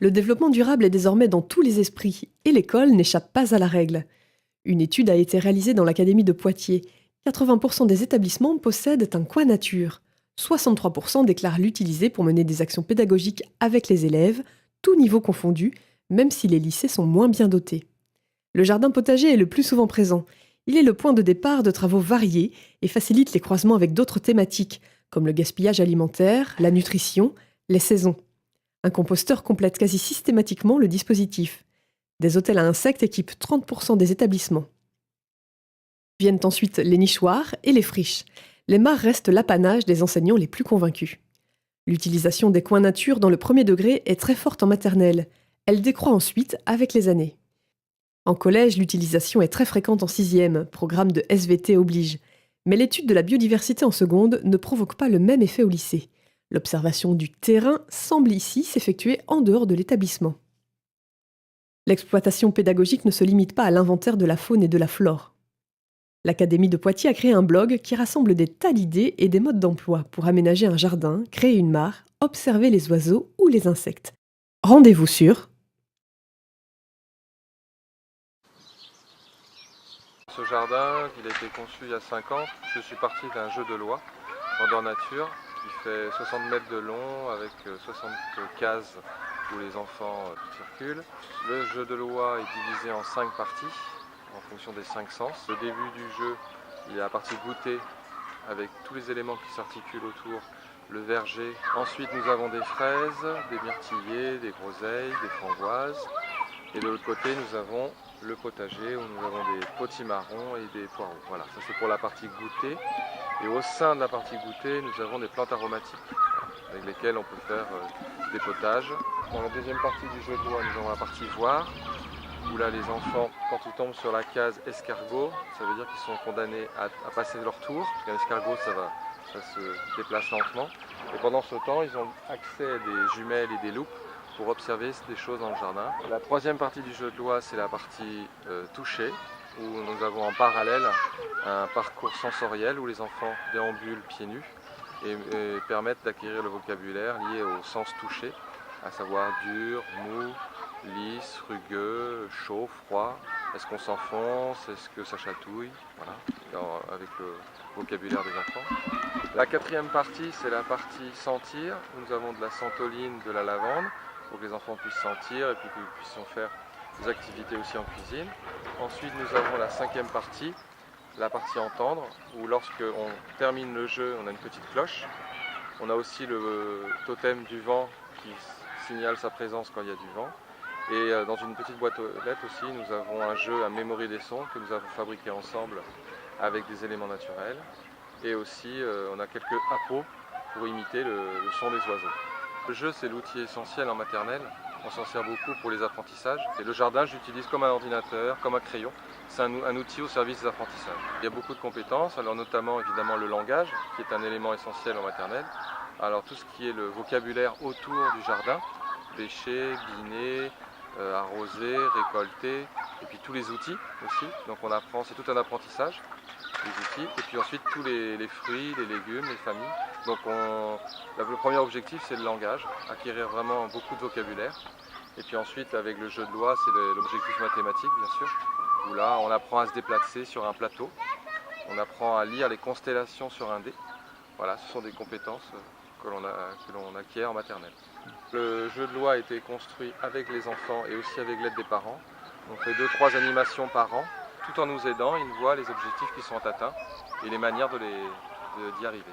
Le développement durable est désormais dans tous les esprits et l'école n'échappe pas à la règle. Une étude a été réalisée dans l'Académie de Poitiers. 80% des établissements possèdent un coin nature. 63% déclarent l'utiliser pour mener des actions pédagogiques avec les élèves, tous niveaux confondus, même si les lycées sont moins bien dotés. Le jardin potager est le plus souvent présent. Il est le point de départ de travaux variés et facilite les croisements avec d'autres thématiques, comme le gaspillage alimentaire, la nutrition, les saisons. Un composteur complète quasi systématiquement le dispositif. Des hôtels à insectes équipent 30% des établissements. Viennent ensuite les nichoirs et les friches. Les mares restent l'apanage des enseignants les plus convaincus. L'utilisation des coins nature dans le premier degré est très forte en maternelle. Elle décroît ensuite avec les années. En collège, l'utilisation est très fréquente en 6e, programme de SVT oblige. Mais l'étude de la biodiversité en seconde ne provoque pas le même effet au lycée. L'observation du terrain semble ici s'effectuer en dehors de l'établissement. L'exploitation pédagogique ne se limite pas à l'inventaire de la faune et de la flore. L'Académie de Poitiers a créé un blog qui rassemble des tas d'idées et des modes d'emploi pour aménager un jardin, créer une mare, observer les oiseaux ou les insectes. Rendez-vous sur Ce jardin, il a été conçu il y a 5 ans. Je suis parti d'un jeu de loi, grandeur nature, qui fait 60 mètres de long avec 60 cases où les enfants circulent. Le jeu de loi est divisé en 5 parties, en fonction des 5 sens. Au début du jeu, il y a la partie goûter, avec tous les éléments qui s'articulent autour, le verger. Ensuite, nous avons des fraises, des myrtillers, des groseilles, des framboises. Et de l'autre côté, nous avons le potager où nous avons des potimarrons et des poireaux. Voilà, ça c'est pour la partie goûter. Et au sein de la partie goûter, nous avons des plantes aromatiques avec lesquelles on peut faire des potages. Dans la deuxième partie du jeu de loi, nous avons la partie voir, où là les enfants, quand ils tombent sur la case escargot, ça veut dire qu'ils sont condamnés à passer leur tour, parce qu'un escargot ça se déplace lentement. Et pendant ce temps, ils ont accès à des jumelles et des loupes pour observer des choses dans le jardin. La troisième partie du jeu de loi, c'est la partie toucher, où nous avons en parallèle un parcours sensoriel où les enfants déambulent pieds nus et permettent d'acquérir le vocabulaire lié au sens touché, à savoir dur, mou, lisse, rugueux, chaud, froid. Est-ce qu'on s'enfonce? Est-ce que ça chatouille? Voilà, avec le vocabulaire des enfants. La quatrième partie, c'est la partie sentir. Nous avons de la santoline, de la lavande, pour que les enfants puissent sentir et puis qu'ils puissent faire des activités aussi en cuisine. Ensuite, nous avons la cinquième partie, la partie entendre, où lorsque on termine le jeu, on a une petite cloche. On a aussi le totem du vent qui signale sa présence quand il y a du vent. Et dans une petite boîte aux lettres aussi, nous avons un jeu à mémorer des sons que nous avons fabriqué ensemble avec des éléments naturels. Et aussi, on a quelques appos pour imiter le son des oiseaux. Le jeu, c'est l'outil essentiel en maternelle. On s'en sert beaucoup pour les apprentissages. Et le jardin, j'utilise comme un ordinateur, comme un crayon. C'est un outil au service des apprentissages. Il y a beaucoup de compétences, alors notamment évidemment le langage, qui est un élément essentiel en maternelle. Alors tout ce qui est le vocabulaire autour du jardin, bêcher, guiner, arroser, récolter, et puis tous les outils aussi. Donc on apprend, c'est tout un apprentissage, les outils, et puis ensuite tous les fruits, les légumes, les familles. Donc le premier objectif c'est le langage, acquérir vraiment beaucoup de vocabulaire. Et puis ensuite avec le jeu de loi c'est l'objectif mathématique bien sûr, où là on apprend à se déplacer sur un plateau, on apprend à lire les constellations sur un dé. Voilà, ce sont des compétences que l'on acquiert en maternelle. Le jeu de loi a été construit avec les enfants et aussi avec l'aide des parents. On fait 2-3 animations par an, tout en nous aidant, ils voient les objectifs qui sont atteints et les manières d'y arriver.